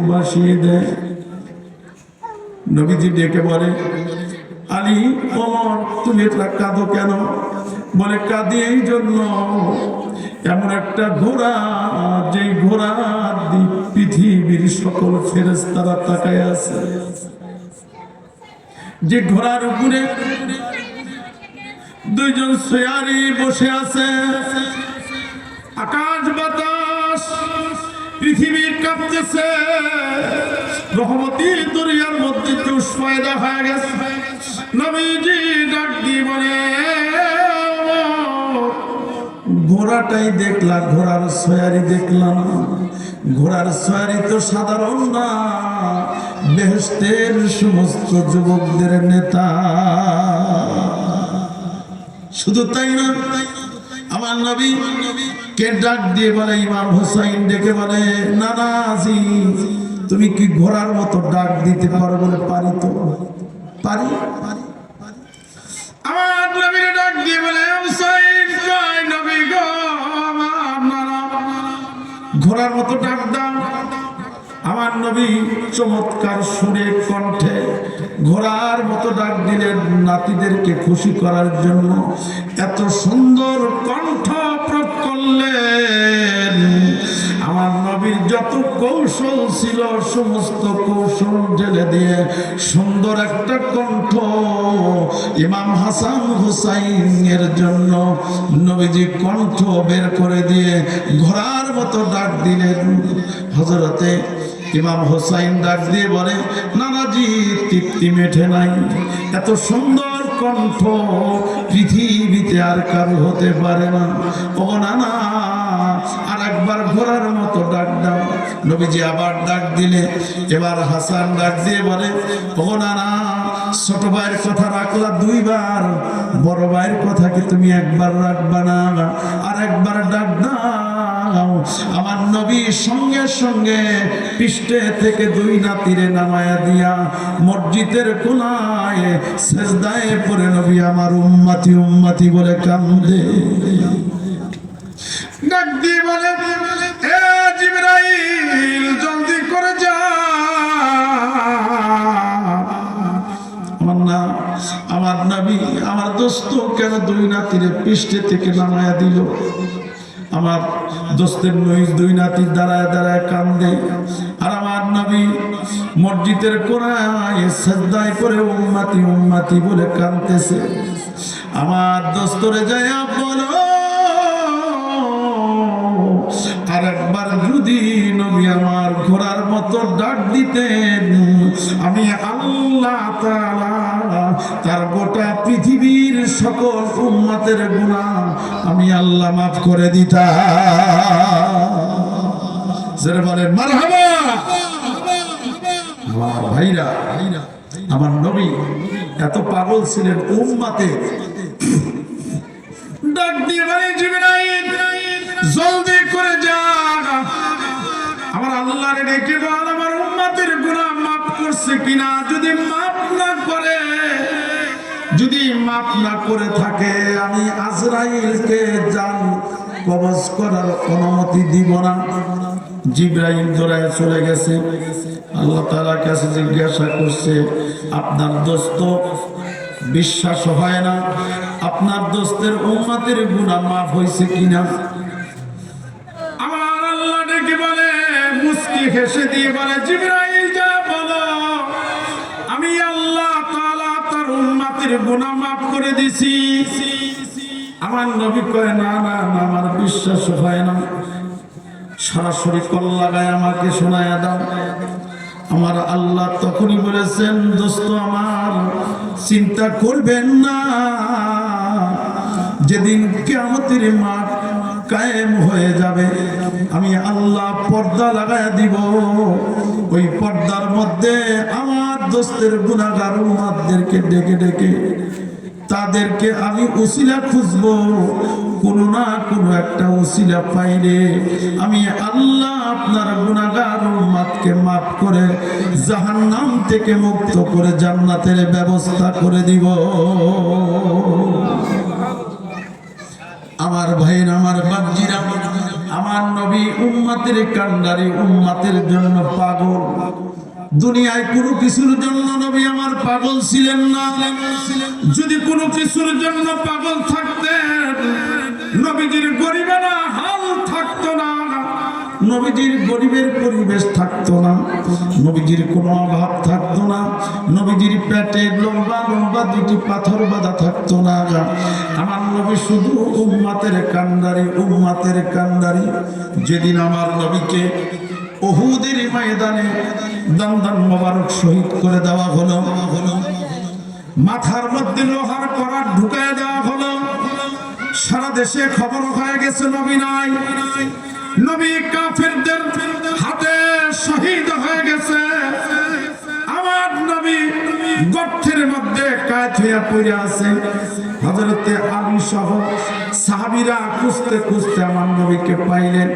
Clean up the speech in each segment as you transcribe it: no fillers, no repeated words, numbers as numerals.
ভাসিয়ে দেয়। নবীজি ডেকে বলে, আলী, ওমর, তুমি এটা কাঁদো কেন? বলে, কাঁদি এই জন্য, এমন একটা ঘোড়া, যে ঘোড়ার দিক পৃথিবীর সকল ফেরেশতারা তাকায় আছে, যে ঘোড়ার উপরে দুইজন সয়ারি বসে আছে, আকাশ বাতাস পৃথিবীর কাঁপতেছে, রহমতি দরিয়ার মধ্যে জোশ পয়দা হয়ে গেছে। নবীজি ডাক দিয়ে বলে, ঘোড়াটাই দেখলাম, ঘোড়ার সয়ারি দেখলাম। ঘোড়ার সয়ারি তো সাধারণ না, বেহেশতের সমস্ত যুবকদের নেতা। শুধু তাই না, আমার নবী কে ডাক দিয়ে বলে, ইমাম হুসাইন ডেকে বলে, নানাজি, তুমি কি ঘোড়ার মতো ডাক দিতে পারো? বলে, পারি তো, পারি। আমার নবীর ডাক দিয়ে বলে, হুসাইন কই নবী গো, আমার নানা, ঘোড়ার মতো ডাক দাও। আমার নবী চমৎকার সুরে কণ্ঠে ঘোড়ার মতো ডাক দিলেন নাতিদেরকে খুশি করার জন্য। এত সুন্দর কণ্ঠ প্রয়োগ করলেন, আমার নবীর যত কৌশল ছিল সমস্ত কৌশল ঢেলে দিয়ে সুন্দর একটা কণ্ঠ ইমাম হাসান হুসাইনের জন্য নবীজি কণ্ঠ বের করে দিয়ে ঘোড়ার মতো ডাক দিলেন। হযরতে ইমাম হুসাইন ডাক দিয়ে বলে, নানাজি, তৃপ্তি মেটে নাই, এত সুন্দর কণ্ঠ পৃথিবীতে আর কারো হতে পারে না। ও নানা, আর একবার ঘোড়ার মতো ডাক দাও। নবীজি আবার ডাক দিলে, এবার হাসান ডাক দিয়ে বলে, ও নানা, ছোট ভাইয়ের কথা রাখলা দুইবার, বড় ভাইয়ের কথা কি তুমি একবার রাখবা না? আর একবার ডাক দাও। আমার নবী সঙ্গে সঙ্গে পৃষ্ঠে থেকে দুই নাতিরে নামায়া দিয়া মসজিদের কোনায় সেজদায় পড়ে নবী আমার উম্মতি উম্মতি বলে কান্দে। ডাক দিয়ে বলে, এ জিবরাইল, জলদি করে যা, আমার নবী, আমার দোস্ত কেন দুই নাতিরে পৃষ্ঠে থেকে নামায়া দিল? আমার দোস্তের দুই নাতি দাঁড়ায় দাঁড়ায় কান্দে, আর আমার নবী মসজিদের কোনায় সেজদায় করে উম্মতি উম্মতি বলে কাঁদতেছে। আমার দোস্তরে যায় বলো, আর একবার যদি নবী আমার ঘোড়ার মতো ডাক দিতেন, আমি আল্লাহ তাআলা তার গোটা পৃথিবীর সকল উম্মতের গুনাহ আমি আল্লাহ মাফ করে দিতাম। যারা বলেন মারহাবা। আমার ভাইরা, আমার নবী এত পাগল ছিলেন উম্মতে। ডাক দিয়ে বলে, জিবরাইল, জলদি করে যা, আমার আল্লাহরে ডেকে বল আমার উম্মতের গুনাহ মাফ করছে কিনা। যদি মাফ না করে, যদি মাফ না করে থাকে, আমি আজরাইলকে জান কবজ করার অনুমতি দিব না। জিবরাইল দৌড়ায় চলে গেছে, আল্লাহ তাআলার কাছে জিজ্ঞাসা করছে, আপনার দোস্ত বিশ্বাস হয় না, আপনার দোস্তের উম্মতের গুনাহ মাফ হয়েছে কিনা? আমার আল্লাহ ডেকে বলে, মুস্কি হেসে দিয়ে বলে, জিবরাইল যা বলো, আমি আল্লাহ তাআলা তার উম্মতের গুনাহ মাফ করে দিছি। আমার নবী কয়, না না না, আমার বিশ্বাস হয় না, সরাসরি কল লাগায় আমাকে শোনায়া দাও। আমার আল্লাহ তখনই বলেছেন, দোস্ত আমার, চিন্তা করবেন না, যেদিন কিয়ামতের মাঠ কায়েম হয়ে যাবে, আমি আল্লাহ পর্দা লাগায়া দিব। ওই পর্দার মধ্যে আমার দোস্তের গুনাহগার উম্মতদেরকে ডেকে ডেকে তাদেরকে আমি উসিলা খুঁজবো, কোনো না কোনো একটা উসিলা পাইলে আমি আল্লাহ আপনার গুনাহগার উম্মতকে মাফ করে জাহান্নাম থেকে মুক্ত করে জান্নাতের ব্যবস্থা করে দিব। আমার ভাইরা, আমার বাপজিরা, আমার নবী উম্মতের কান্ডারি, উম্মতের জন্য পাগল। দুনিয়ায় কোনো কিছুর জন্য নবী আমার পাগল ছিলেন না। যদি কোনো কিছুর জন্য পাগল থাকতেন, নবীজির গরিবেরা হাল থাকতো না, নবীজির গরিবের পরিবেশ থাকতো না, নবীজির কোনো অভাব থাকতো না, নবীজির পেটে লম্বা লম্বা দুটি পাথর বাঁধা থাকতো না। আমার নবী শুধু উম্মতের কান্ডারি, উম্মতের কান্ডারি। যেদিন আমার নবীকে উহুদের ময়দানে দমদম মোবারক শহীদ করে দেওয়া হলো, মাথার মধ্যে লোহার করাত ঢুকায় দেওয়া হলো, সারা দেশে খবর হয়ে গেছে নবী নাই, নবী কাফেরদের হাতে শহীদ হয়ে গেছে। আমার নবী গর্তের মধ্যে কায়েত হইয়া পড়ে আছে। হযরতে আলী সহ সাহাবীরা খুঁজতে খুঁজতে আমার নবীকে পাইলেন।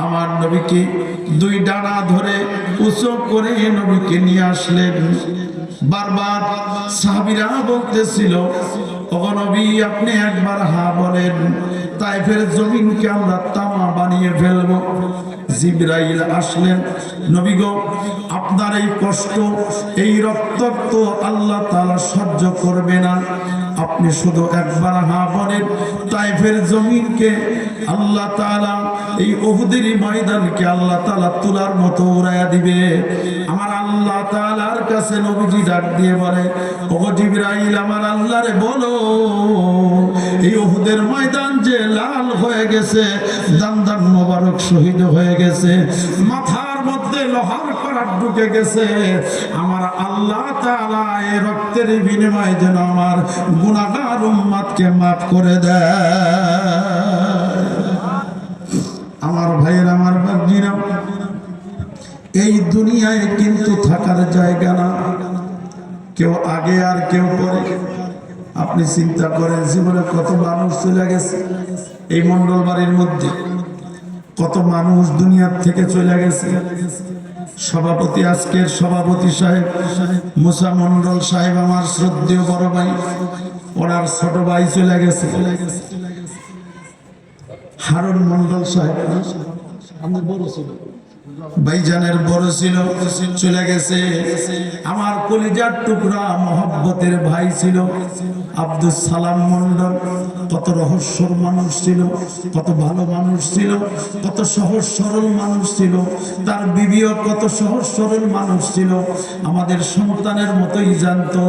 আমার নবীকে দুই ডানা ধরে উঁচু করে নবীকে নিয়ে আসলেন। বারবার সাহাবীরা বলতেছিল, ওগো নবী আপনি একবার হা বলেন, তায়েফের জমিনকে আমরা তামা বানিয়ে ফেলবো। জিবরাইল আসলেন, নবী গো আপনার এই কষ্ট, এই রক্তাক্ত আল্লাহ তাআলা সহ্য করবে না, আপনি শুধু একবার হা বলেন, তায়েফের জমিনকে আল্লাহ তাআলা, এই উহুদের ময়দানকে আল্লাহ তাআলা তুলার মতো উড়াইয়া দিবে। আমার আল্লাহ তাআলার কাছে নবীজি ডাক দিয়ে বলে, ওগো জিবরাইল আমার আল্লাহরে বলো, এই উহুদের ময়দান যে লাল হয়ে গেছে, দমদম মোবারক শহীদ হয়ে গেছে, মাথার মধ্যে লোহার করাত ঢুকে গেছে, আমার আল্লাহ তাআলা এই রক্তের বিনিময়ে যেন আমার গুনাহগার উম্মতকে মাফ করে দেয়। আমার ভাইয়ের, আমার বাগজিরা, এই দুনিয়ায় কিন্তু থাকার জায়গা না, কেউ আগে আর কেউ পরে। আপনি চিন্তা করেন জীবনে কত মানুষ চলে গেছে, এই মন্ডল বাড়ির মধ্যে কত মানুষ দুনিয়ার থেকে চলে গেছে। সভাপতি, আজকের সভাপতি সাহেব মুসা মন্ডল সাহেব, আমার শ্রদ্ধেয় বড় ভাই, ওনার ছোট ভাই চলে গেছে। হারুন মন্ডল সাহেব ভাইজানের বড় ছিল, চলে গেছে। আমার কলিজার টুকরা মহব্বতের ভাই ছিল আব্দুল সালাম মন্ডল, কত রহস্যর মানুষ ছিল, কত ভালো মানুষ ছিল, কত সহজ সরল মানুষ ছিল, তার বিবিও কত সহজ সরল মানুষ ছিল, আমাদের সন্তানের মতোই জানতো,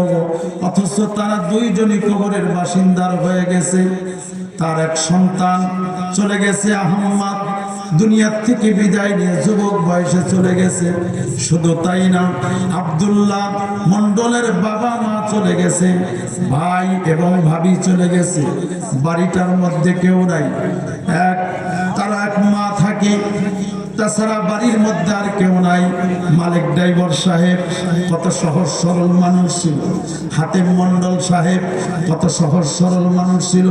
অথচ তারা দুইজনই কবরের বাসিন্দার হয়ে গেছে। তার এক সন্তান চলে গেছে আহম্মদ, দুনিয়ার থেকে বিদায় নিয়ে যুবক বয়সে চলে গেছে। শুধু তাই না, আব্দুল্লাহ মন্ডলের বাবা মা চলে গেছে, ভাই এবং ভাবি চলে গেছে, বাড়িটার মধ্যে কেউ নাই, তারা এক মা থাকে, তাছাড়া বাড়ির মধ্যে আর কেউ নাই। মালিক ড্রাইভার সাহেব কত সহজ সরল মানুষ ছিল, হাতেম মন্ডল সাহেব কত সহজ সরল মানুষ ছিল,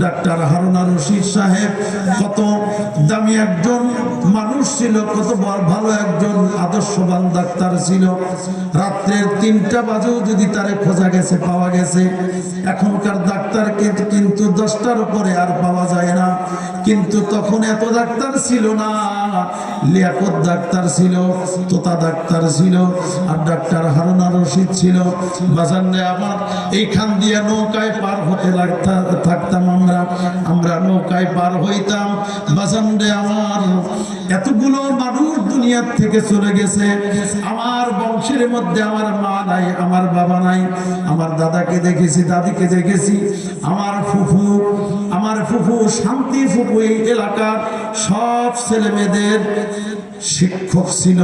ডাক্তার হারুন রশিদ সাহেব কত দামি একজন মানুষ ছিল, কত ভালো একজন আদর্শবান ডাক্তার ছিল। রাত্রের 3টা বাজেও যদি তারে খোঁজা গেছে, পাওয়া গেছে। এখনকার ডাক্তারকে কিন্তু 10টার উপরে আর পাওয়া যায় না, কিন্তু তখন এত ডাক্তার ছিল না। লিয়াকত ডাক্তার ছিল, তোতা ডাক্তার ছিল, আর ডাক্তার হারুন রশিদ ছিল। বাজারে আমার এইখান দিয়ে নৌকায় পার হতে থাকতাম, আমরা নৌকায় পার হইতাম। বাজারে আমার এতগুলো মানুষ দুনিয়ার থেকে চলে গেছে। আমার বংশের মধ্যে আমার মা নাই, আমার বাবা নাই, আমার দাদাকে দেখেছি, দাদিকে দেখেছি, আমার ফুফু শান্তি ফুফু এই এলাকার সব ছেলে মেয়েদের শিক্ষক ছিল,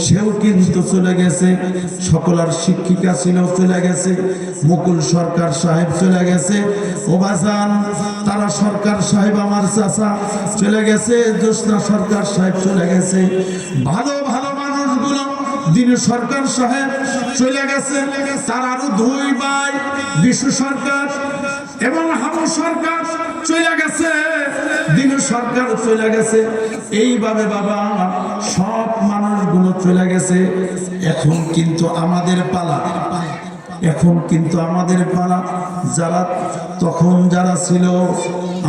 সেও কিন্তু চলে গেছে। সকলার শিক্ষিকা ছিল, চলে গেছে। মুকুল সরকার সাহেব চলে গেছে। ওবাজান তারা সরকার সাহেব আমার চাচা চলে গেছে। জ্যোৎস্না সরকার সাহেব চলে গেছে। ভালো ভালো মানুষগুলো দিনু সরকার সাহেব চলে গেছে। তার আরো 2 ভাই বিশু সরকার এবং হামু সরকার চলে গেছে, দিনু সরকার চলে গেছে। এইভাবে বাবা সব মানুষগুলো চলে গেছে। এখন কিন্তু আমাদের পালা, এখন কিন্তু আমাদের পালা। যারা তখন যারা ছিল,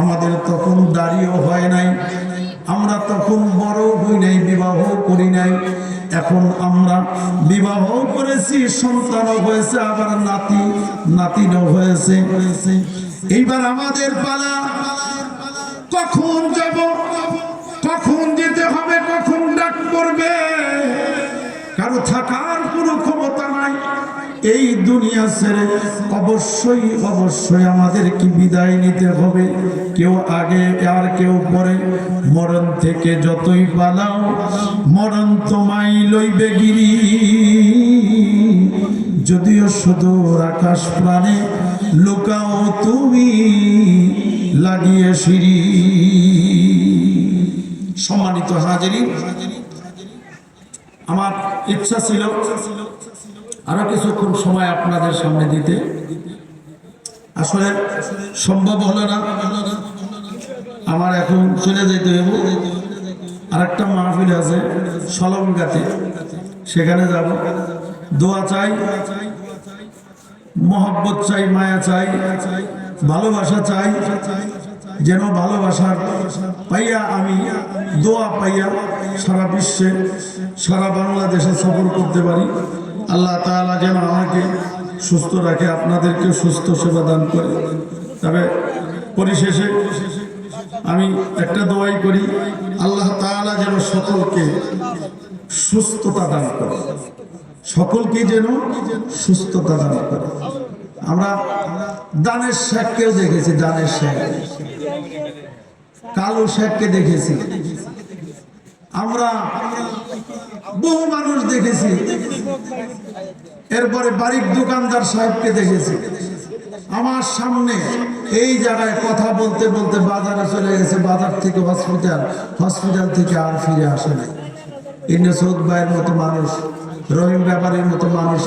আমাদের তখন দাড়িও হয় নাই, আমরা তখন বড় হই নাই, বিবাহ করি নাই। এখন আমরা বিবাহ করেছি, সন্তানও হয়েছে, আবার নাতিনও হয়েছে। এইবার আমাদের পালা, কখন যাব, কখন যেতে হবে, কখন ডাক পড়বে, কারো থাকার কোনো ক্ষমতা নাই। এই দুনিয়া ছেড়ে অবশ্যই অবশ্যই আমাদের কি বিদায় নিতে হবে, কেউ আগে আর কেউ পরে। মরণ থেকে যতই পালাও, মরণ তোমায় লইবে গিরি। যদিও সুদূর আকাশ প্রাণে, লুকাও তুমি লাগিয়ে সিঁড়ি। সম্মানিত হাজিরিন, আমার ইচ্ছা ছিল আরো কিছুক্ষণ সময় আপনাদের সামনে দিতে, আসলে সম্ভব হলো না। আমার এখন চলে যেতে হবে, আরেকটা মাহফিল আছে সলঙ্গাতে, সেখানে যাব। দোয়া চাই, মহব্বত চাই, মায়া চাই, ভালোবাসা চাই, যেন ভালোবাসার পাইয়া আমি দোয়া পাইয়া সারা বিশ্বে, সারা বাংলাদেশে সফর করতে পারি। আল্লাহ তাআলা যেন আমাকে সুস্থ রাখে, আপনাদেরকে সুস্থ সেবা দান করে। তবে পরিশেষে আমি একটা দোয়াই করি, আল্লাহ তাআলা যেন সকলকে সুস্থতা দান করে, সকলকে যেন সুস্থতা দান করে। আমরা দানের শেখকেও দেখেছি, দানের শেখ, কালো শেখকে দেখেছি, আমরা বহু মানুষ দেখেছি। এরপরে বাড়ির দোকানদার সাহেবকে দেখেছি। আমার সামনে এই জায়গায় কথা বলতে বলতে বাজারে চলে গেছে, বাজার থেকে হসপিটাল থেকে আর ফিরে আসে নাই। সৌদ ভাইয়ের মতো মানুষ, রহিম ব্যাপারীর মতো মানুষ,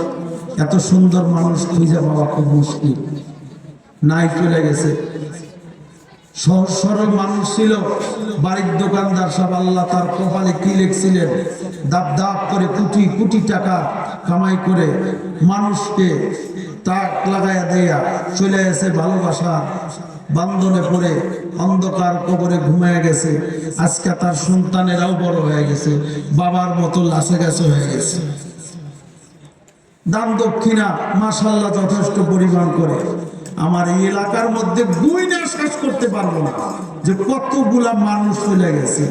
এত সুন্দর মানুষ খুঁজে পাওয়া খুব মুশকিল, নাই চলে গেছে। সহজ সরল মানুষ ছিল, বাড়ির দোকানদার সব। আল্লাহ তার কপালে কি লিখছিলেন, দাপ দাপ করে কোটি কোটি টাকা কামাই করে মানুষকে তাক লাগাইয়া দেয়া চলে এসে ভালোবাসার বান্ধনে পড়ে অন্ধকার কবরে ঘুমিয়ে গেছে। আজকে তার সন্তানেরাও বড় হয়ে গেছে, বাবার মতো লাসে গেছে হয়ে গেছে। দান দক্ষিণা মাশাআল্লাহ যথেষ্ট পরিমাণ করে। আমার এই এলাকার মধ্যে গুইনা শেষ করতে পারবো না যে কতগুলা মানুষ চলে গেছে।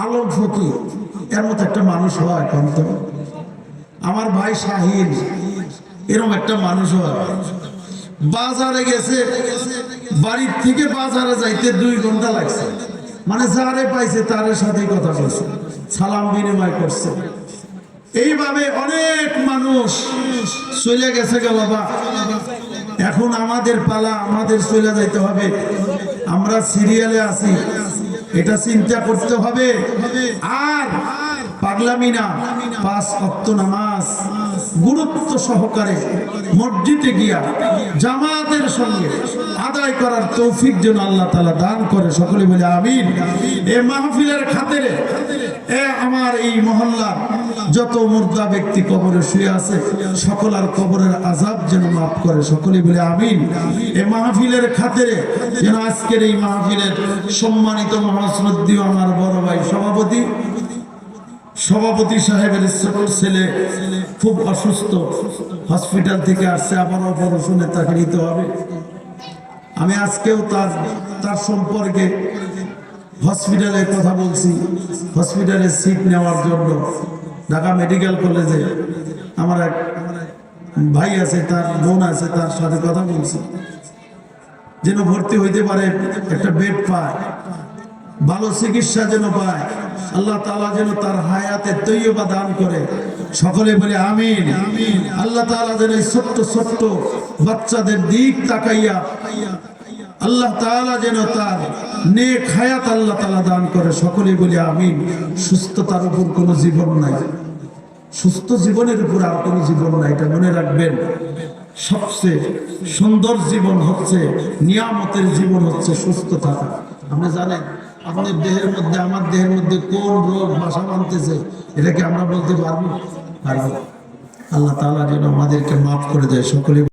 আলম ফকির এর মতো একটা মানুষ হয় কত? আমার ভাই শাহিন এরকম একটা মানুষ হয়। বাজারে গেছে, বাড়ির থেকে বাজারে যাইতে 2 ঘন্টা লাগছে। মানে যারে পাইছে তার সাথে কথা বলছে, সালাম বিনিময় করছে। এইভাবে অনেক মানুষ চলে গেছে গো বাবা। এখন আমাদের পালা, আমাদের চলে যাইতে হবে। আমরা সিরিয়ালে আছি, এটা চিন্তা করতে হবে। আর পাগলামি না, 5 ওয়াক্ত নামাজ গুরুত্ব সহকারে মসজিদে গিয়া জামাতের সঙ্গে আদায় করার তৌফিক যেন আল্লাহ তাআলা দান করে। সকলে বলে আমিন। এই মাহফিলের খাতিরে আমার এই মহল্লার যত মুর্দা ব্যক্তি কবরে শুয়ে আছে, সকলের কবরের আযাব যেন মাফ করে। সকলে বলে আমিন। এই মাহফিলের খাতিরে যেন আজকের এই মাহফিলের সম্মানিত মহাশ্রদ্ধেয় আমার বড় ভাই সভাপতি সাহেবের ছেলে খুব অসুস্থ, হসপিটাল থেকে আসছে, আবার অপারেশনে তাকে নিতে হবে। আমি আজকেও তার সম্পর্কে হসপিটালে কথা বলছি, হসপিটালে সিট নেওয়ার জন্য। ঢাকা মেডিকেল কলেজে আমার এক ভাই আছে, তার বোন আছে, তার সাথে কথা বলছি যেন ভর্তি হইতে পারে, একটা বেড পায়, ভালো চিকিৎসা যেন পায়। আল্লাহ তাআলা যেন তার হায়াতে তৈয়বা দান করে। সকলে বলে আমিন। আল্লাহ তাআলা যেন এই ছোট্ট ছোট্ট বাচ্চাদের দিক তাকাইয়া আল্লাহ তাআলা যেন তার নেক হায়াত আল্লাহ তাআলা দান করে। সকলে বলে আমিন। সুস্থতার উপর কোনো জীবন নাই, সুস্থ জীবনের উপর আর কোনো জীবন নাই, এটা মনে রাখবেন। সবচেয়ে সুন্দর জীবন হচ্ছে, নিয়ামতের জীবন হচ্ছে সুস্থ থাকা। আপনি জানেন আপনার দেহের মধ্যে, আমার দেহের মধ্যে কোন রোগ বাসা বাঁধতেছে, এটাকে আমরা বলতে পারবো? আল্লাহ তাআলা যেন আমাদেরকে মাফ করে দেয়। সকলে